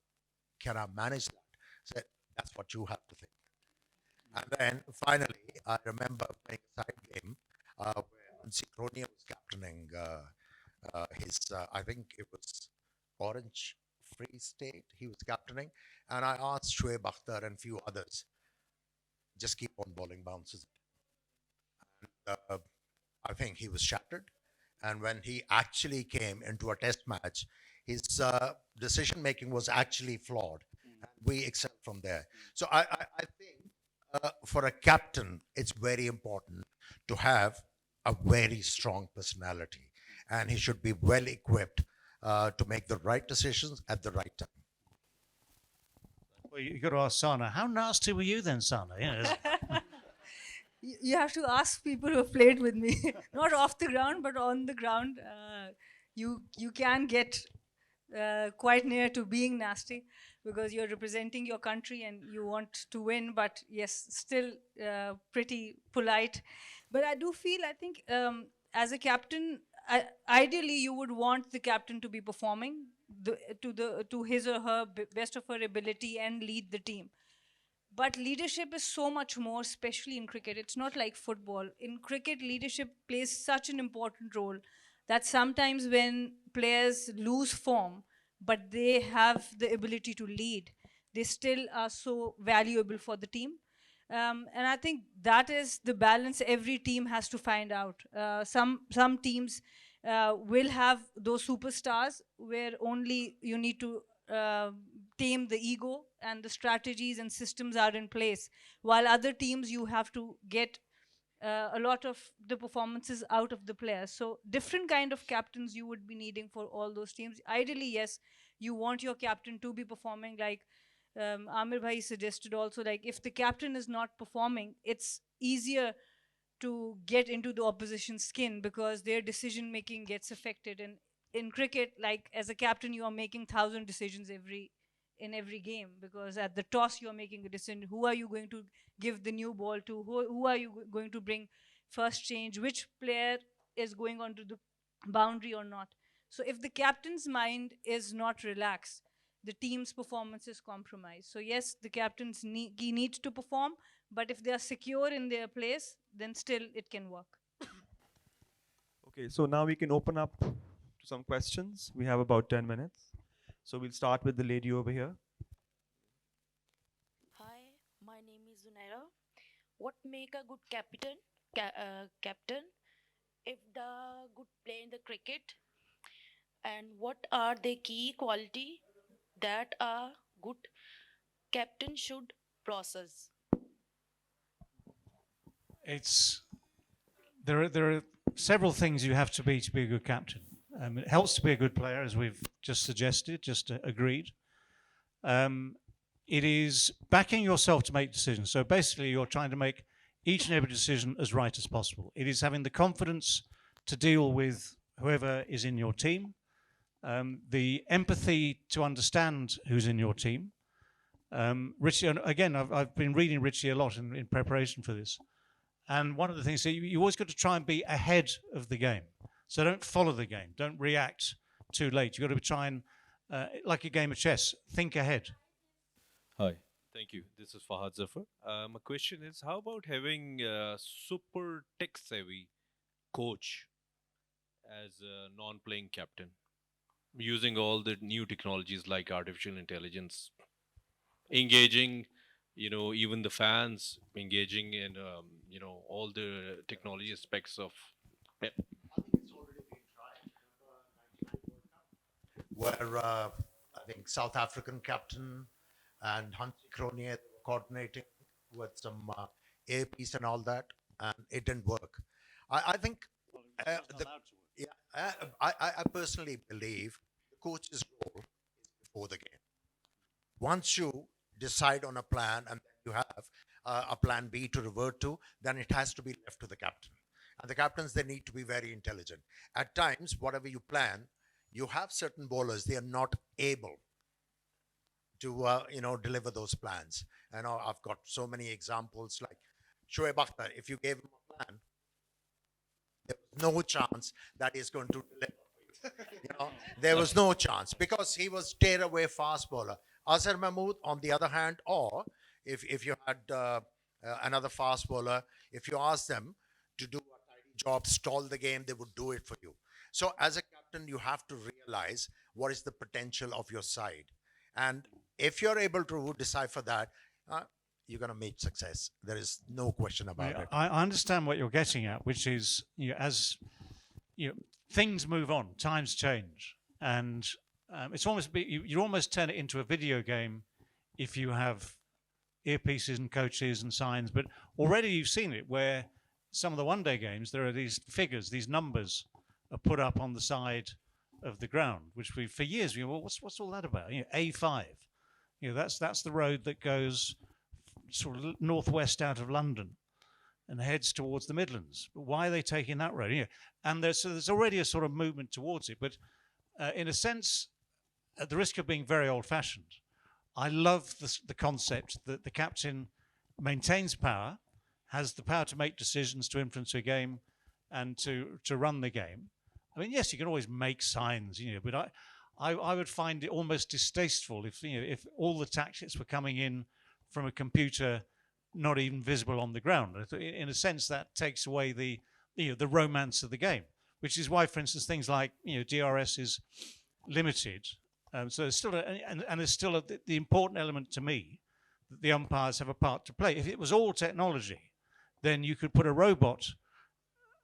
can I manage that? I said, that's what you have to think. And then finally, I remember playing a side game where Kronia was captaining I think it was Orange Free State he was captaining. And I asked Shoaib Akhtar and few others, just keep on bowling bounces. And, I think he was shattered. And when he actually came into a test match, his decision making was actually flawed. And we excelled from there. So I think for a captain, it's very important to have a very strong personality. And he should be well equipped to make the right decisions at the right time. Well, you've got to ask Sana. How nasty were you then, Sana? You have to ask people who have played with me, not off the ground, but on the ground. You can get quite near to being nasty because you're representing your country and you want to win, but yes, still pretty polite. But I do feel, I think as a captain, ideally you would want the captain to be performing to his or her best of her ability and lead the team. But leadership is so much more, especially in cricket. It's not like football. In cricket, leadership plays such an important role that sometimes when players lose form, but they have the ability to lead, they still are so valuable for the team. And I think that is the balance every team has to find out. Some teams will have those superstars where only you need to tame the ego and the strategies and systems are in place, while other teams you have to get a lot of the performances out of the players. So different kind of captains you would be needing for all those teams. Ideally, yes, you want your captain to be performing, like Aamir bhai suggested also, like if the captain is not performing, it's easier to get into the opposition's skin because their decision making gets affected. And in cricket, like as a captain, you are making 1,000 decisions in every game, because at the toss you are making a decision: who are you going to give the new ball to, who are you going to bring first change, which player is going onto the boundary or not. So if the captain's mind is not relaxed, the team's performance is compromised. So yes, the captains he needs to perform, but if they are secure in their place, then still it can work. Okay, so now we can open up to some questions. We have about 10 minutes. So we'll start with the lady over here. Hi, my name is Zunaira. What make a good captain? If the good play in the cricket, and what are the key quality that a good captain should possess? There are several things you have to be a good captain. It helps to be a good player, as we've just suggested, just agreed. It is backing yourself to make decisions. So basically, you're trying to make each and every decision as right as possible. It is having the confidence to deal with whoever is in your team, the empathy to understand who's in your team. Richie, again, I've been reading Richie a lot in preparation for this. And one of the things, so you always got to try and be ahead of the game. So don't follow the game. Don't react too late. You've got to try and, like a game of chess, think ahead. Hi, thank you. This is Fahad Zafar. My question is, how about having a super tech-savvy coach as a non-playing captain, using all the new technologies like artificial intelligence, engaging, even the fans, engaging in, all the technology aspects of. Yeah. I think it's already been tried. Where I think South African captain and Hansi Cronje coordinating with some earpiece and all that, and it didn't work. I think I personally believe the coach's role is before the game. Once you decide on a plan and you have a plan B to revert to, then it has to be left to the captain. And the captains, they need to be very intelligent. At times, whatever you plan, you have certain bowlers, they are not able to deliver those plans. And I've got so many examples like Shoaib Akhtar. If you gave him a plan, there was no chance that he's going to deliver. There was no chance because he was tear-away fast bowler. Azhar Mahmood, on the other hand, or if you had another fast bowler, if you ask them to do a tidy job, stall the game, they would do it for you. So as a captain, you have to realize what is the potential of your side. And if you're able to decipher that, you're going to make success. There is no question about it. I understand what you're getting at, which is as things move on, times change, and it's almost you almost turn it into a video game if you have earpieces and coaches and signs. But already you've seen it where some of the one-day games, there are these figures, these numbers are put up on the side of the ground, which we for years well, what's all that about? A5, that's the road that goes sort of northwest out of London and heads towards the Midlands. But why are they taking that road? And there's already a sort of movement towards it. But in a sense, at the risk of being very old-fashioned, I love the concept that the captain maintains power, has the power to make decisions to influence a game, and to run the game. I mean, yes, you can always make signs, but I would find it almost distasteful if all the tactics were coming in from a computer, not even visible on the ground. In a sense, that takes away the romance of the game, which is why, for instance, things like DRS is limited. So there's still there's still the important element to me that the umpires have a part to play. If it was all technology, then you could put a robot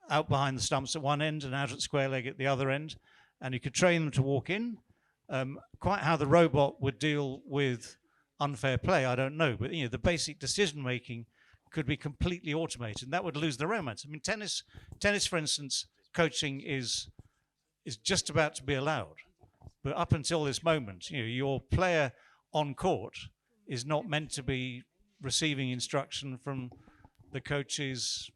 out behind the stumps at one end and out at square leg at the other end, and you could train them to walk in. Quite how the robot would deal with unfair play, I don't know. But the basic decision making could be completely automated, and that would lose the romance. I mean, tennis, for instance, coaching is just about to be allowed, but up until this moment, your player on court is not meant to be receiving instruction from the coaches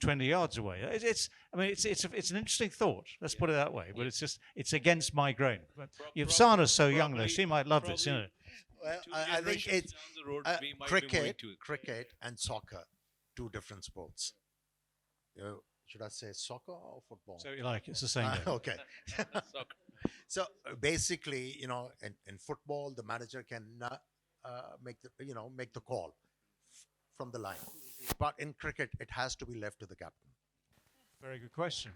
20 yards away. It's an interesting thought. Let's put it that way. But it's against my grain. But Sana's so young, though. She might love this, Well, I think it's down the road, we might be moving to it. cricket and soccer, two different sports. Should I say soccer or football? So you like it's the same. Game. Okay. Soccer. So basically, in football, the manager can make the call from the line, but in cricket, it has to be left to the captain. Very good question.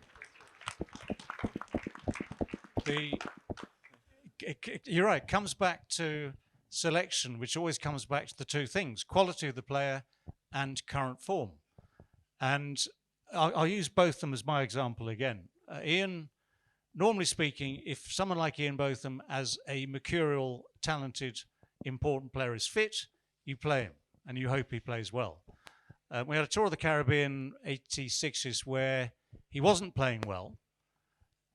You're right. It comes back to selection, which always comes back to the two things: quality of the player and current form. And I'll use both of them as my example again. Ian, normally speaking, if someone like Ian Botham, as a mercurial, talented, important player, is fit, you play him and you hope he plays well. We had a tour of the Caribbean 86s where he wasn't playing well.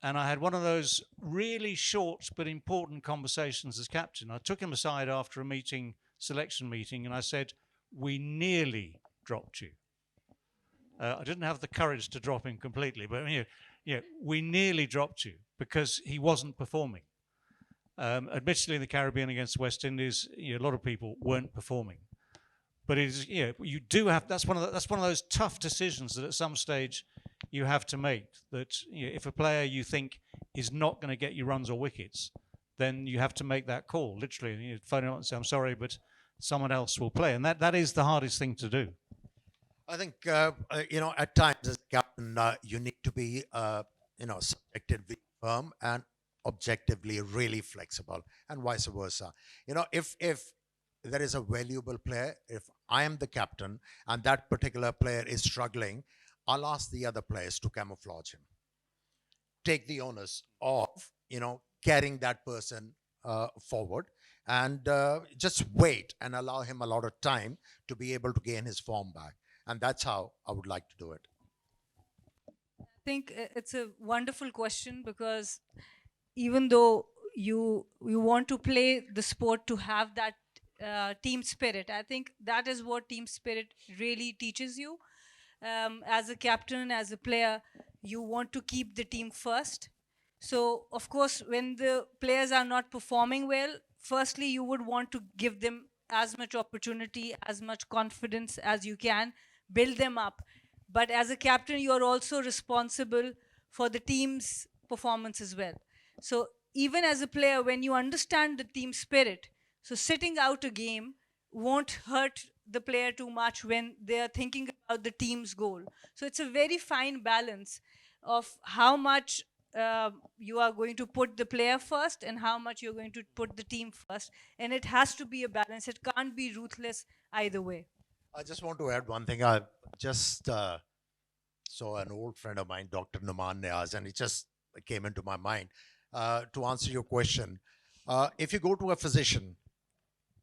And I had one of those really short but important conversations as captain. I took him aside after a selection meeting, and I said, "We nearly dropped you." I didn't have the courage to drop him completely, but we nearly dropped you because he wasn't performing. Admittedly, in the Caribbean against the West Indies, a lot of people weren't performing. But it is, you do have. That's one of those tough decisions that at some stage you have to make. That if a player you think is not going to get you runs or wickets, then you have to make that call. Literally, and you phone him up and say, "I'm sorry, but someone else will play," and that is the hardest thing to do. I think at times as captain, you need to be subjectively firm and objectively really flexible, and vice versa. If there is a valuable player, if I am the captain and that particular player is struggling, I'll ask the other players to camouflage him. Take the onus of carrying that person forward, and just wait and allow him a lot of time to be able to gain his form back. And that's how I would like to do it. I think it's a wonderful question, because even though you want to play the sport to have that team spirit, I think that is what team spirit really teaches you. As a captain, as a player, you want to keep the team first. So, of course, when the players are not performing well, firstly, you would want to give them as much opportunity, as much confidence as you can, build them up. But as a captain, you are also responsible for the team's performance as well. So even as a player, when you understand the team spirit, so sitting out a game won't hurt the player too much when they are thinking about the team's goal. So it's a very fine balance of how much you are going to put the player first and how much you're going to put the team first. And it has to be a balance. It can't be ruthless either way. I just want to add one thing. I just saw an old friend of mine, Dr. Numan Niaz, and it just came into my mind. To answer your question, if you go to a physician,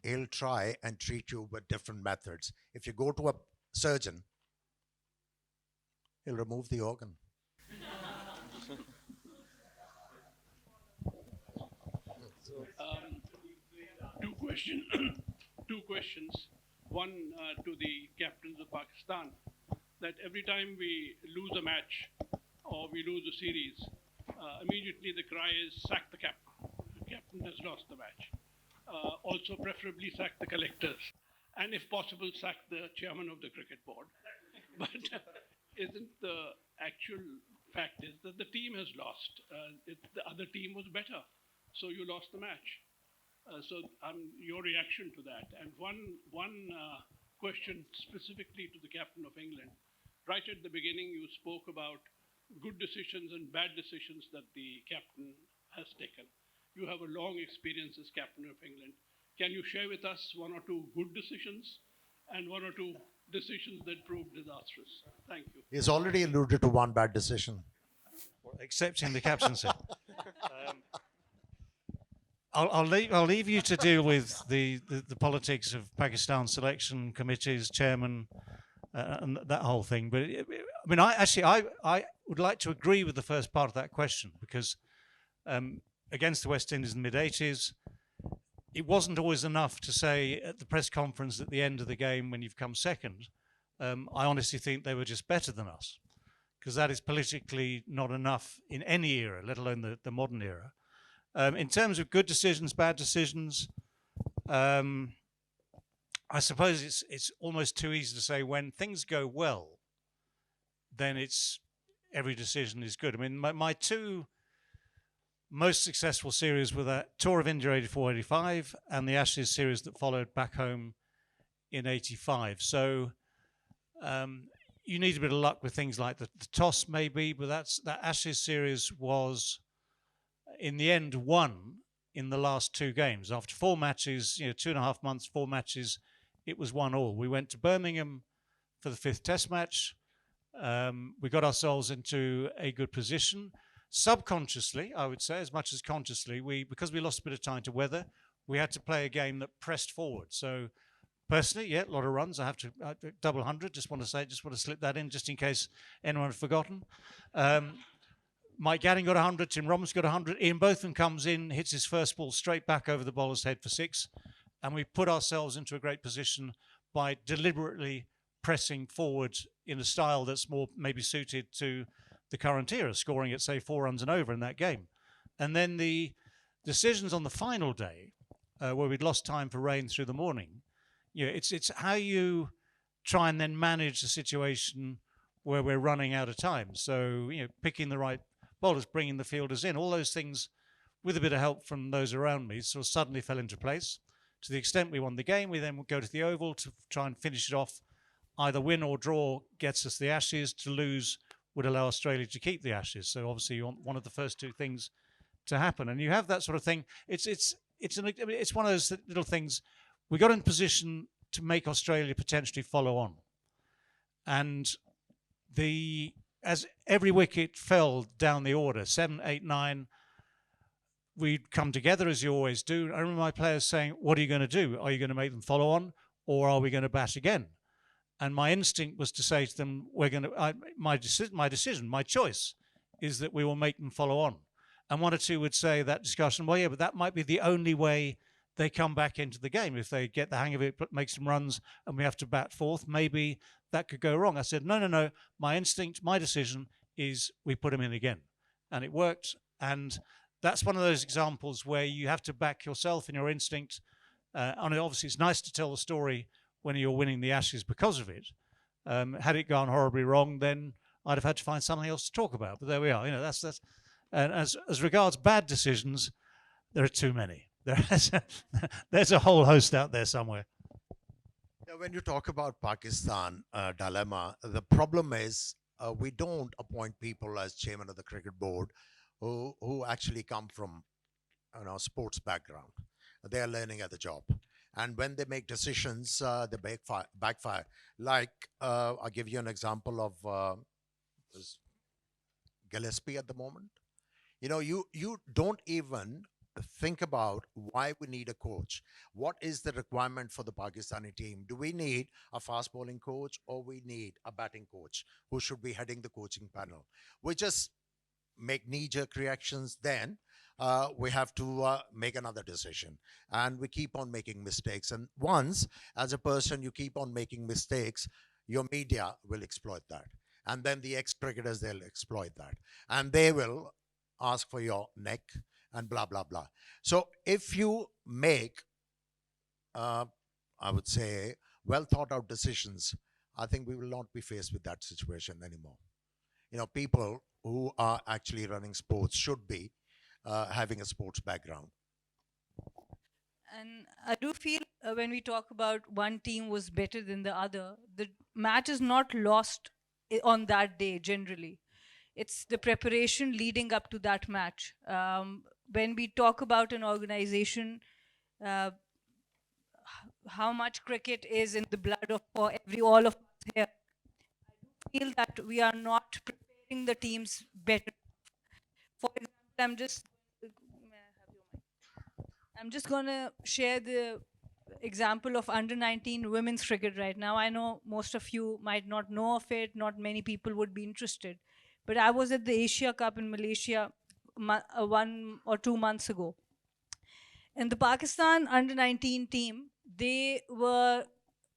he'll try and treat you with different methods. If you go to a surgeon, he'll remove the organ. Two questions. One to the captains of Pakistan, that every time we lose a match or we lose a series, immediately the cry is sack the captain. The captain has lost the match. Also, preferably sack the collectors, and if possible, sack the chairman of the cricket board. But isn't the actual fact is that the team has lost. The other team was better, so you lost the match. So your reaction to that. And one question specifically to the captain of England. Right at the beginning, you spoke about good decisions and bad decisions that the captain has taken. You have a long experience as captain of England. Can you share with us one or two good decisions and one or two decisions that proved disastrous? Thank you. He's already alluded to one bad decision. Accepting the captaincy. I'll leave you to deal with the politics of Pakistan selection committees, chairman, and that whole thing. But I mean, I would like to agree with the first part of that question, because against the West Indies in the mid-80s, it wasn't always enough to say at the press conference at the end of the game when you've come second, I honestly think they were just better than us, because that is politically not enough in any era, let alone the modern era. In terms of good decisions, bad decisions, I suppose it's almost too easy to say when things go well, then every decision is good. I mean, my two most successful series were that Tour of India 84-85 and the Ashes series that followed back home in 85. So you need a bit of luck with things like the toss maybe, but that Ashes series was in the end won in the last two games. After 4 matches, 2.5 months, 4 matches, it was 1-1. We went to Birmingham for the 5th Test match. We got ourselves into a good position. Subconsciously, I would say, as much as consciously, because we lost a bit of time to weather, we had to play a game that pressed forward. So personally, yeah, a lot of runs. I have to double 100. Just want to slip that in just in case anyone had forgotten. Mike Gadding got 100, Tim Robbins got 100. Ian Botham comes in, hits his first ball straight back over the bowler's head for 6. And we put ourselves into a great position by deliberately pressing forward in a style that's more maybe suited to the current era, scoring at, say, 4 runs and over in that game. And then the decisions on the final day, where we'd lost time for rain through the morning, it's how you try and then manage the situation where we're running out of time. So, picking the right bowlers, bringing the fielders in, all those things with a bit of help from those around me sort of suddenly fell into place. To the extent we won the game, we then would go to the Oval to try and finish it off. Either win or draw gets us the Ashes. To lose would allow Australia to keep the Ashes. So obviously you want one of the first two things to happen. And you have that sort of thing. It's one of those little things. We got in position to make Australia potentially follow on. And as every wicket fell down the order, 7, 8, 9, we'd come together as you always do. I remember my players saying, what are you going to do? Are you going to make them follow on, or are we going to bat again? And my instinct was to say to them, my choice is that we will make them follow on. And one or two would say that discussion, well, yeah, but that might be the only way they come back into the game. If they get the hang of it, make some runs, and we have to bat fourth, maybe that could go wrong. I said, no. My instinct, my decision is we put them in again. And it worked. And that's one of those examples where you have to back yourself and your instinct. And obviously, it's nice to tell the story when you're winning the Ashes because of it. Had it gone horribly wrong, then I'd have had to find something else to talk about. But there we are. That's. And as regards bad decisions, there are too many. There's a whole host out there somewhere. When you talk about Pakistan dilemma, the problem is we don't appoint people as chairman of the cricket board who actually come from sports background. They are learning at the job. And when they make decisions, they backfire. Like, I'll give you an example of Gillespie at the moment. You don't even think about why we need a coach. What is the requirement for the Pakistani team? Do we need a fast bowling coach, or we need a batting coach who should be heading the coaching panel? We just make knee-jerk reactions, then we have to make another decision. And we keep on making mistakes. And once, as a person, you keep on making mistakes, your media will exploit that. And then the ex-cricketers, they'll exploit that. And they will ask for your neck and blah, blah, blah. So if you make, I would say, well thought out decisions, I think we will not be faced with that situation anymore. people who are actually running sports should be having a sports background. And I do feel when we talk about one team was better than the other, the match is not lost on that day generally. It's the preparation leading up to that match. When we talk about an organization, uh, how much cricket is in the blood of all of us here, I feel that we are not preparing the teams better. For example, I'm just going to share the example of under 19 women's cricket right now. I know most of you might not know of it, not many people would be interested. But I was at the Asia Cup in Malaysia 1 or 2 months ago. And the Pakistan under 19 team, they were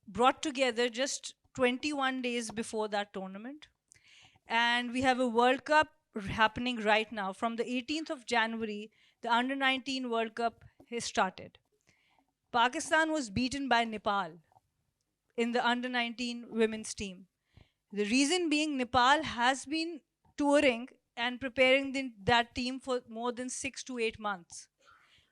brought together just 21 days before that tournament. And we have a World Cup happening right now. From the 18th of January, the under 19 World Cup has started. Pakistan was beaten by Nepal in the under 19 women's team. The reason being, Nepal has been touring and preparing that team for more than 6 to 8 months.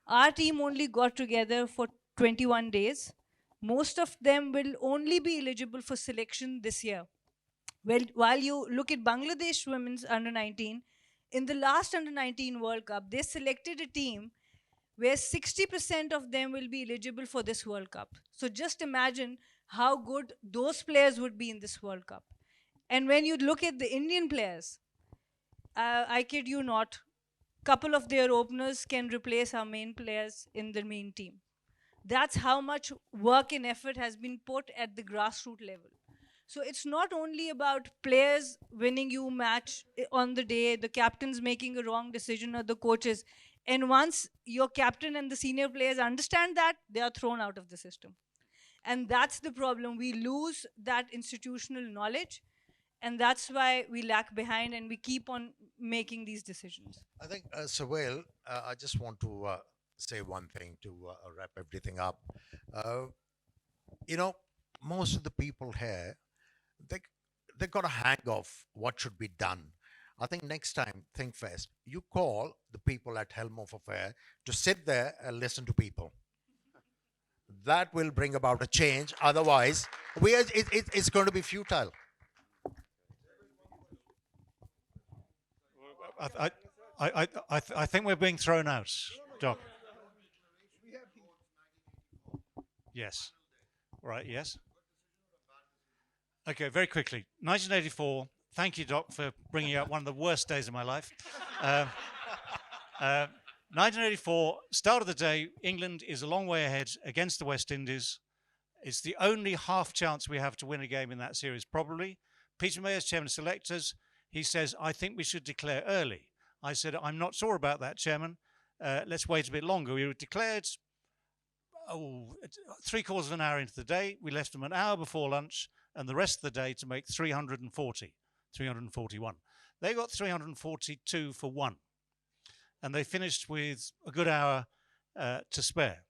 Our team only got together for 21 days. Most of them will only be eligible for selection this year. Well, while you look at Bangladesh women's under 19, in the last under 19 World Cup, they selected a team where 60% of them will be eligible for this World Cup. So just imagine how good those players would be in this World Cup. And when you look at the Indian players, I kid you not, couple of their openers can replace our main players in the main team. That's how much work and effort has been put at the grassroots level. So it's not only about players winning you match on the day, the captain's making a wrong decision or the coaches. And once your captain and the senior players understand that, they are thrown out of the system. And that's the problem. We lose that institutional knowledge. And that's why we lag behind and we keep on making these decisions. I think, Savail, I just want to say one thing to wrap everything up. Most of the people here, they got a hang of what should be done. I think next time, ThinkFest, you call the people at Helm of Affair to sit there and listen to people. That will bring about a change. Otherwise, it's going to be futile. I think we're being thrown out, Doc. Yes. Right, yes. Okay, very quickly. 1984. Thank you, Doc, for bringing out one of the worst days of my life. 1984, start of the day, England is a long way ahead against the West Indies. It's the only half chance we have to win a game in that series, probably. Peter Mayer's chairman of selectors. He says, I think we should declare early. I said, I'm not sure about that, Chairman. Let's wait a bit longer. We declared 3/4 of an hour into the day. We left them an hour before lunch and the rest of the day to make 341. They got 342 for 1. And they finished with a good hour to spare.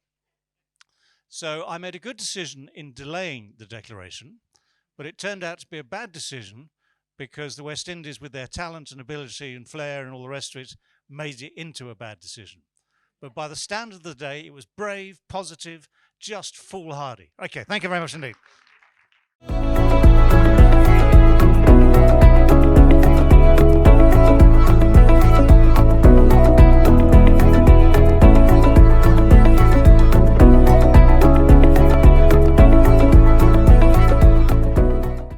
So I made a good decision in delaying the declaration, but it turned out to be a bad decision because the West Indies, with their talent and ability and flair and all the rest of it, made it into a bad decision. But by the standard of the day, it was brave, positive, just foolhardy. Okay, thank you very much indeed.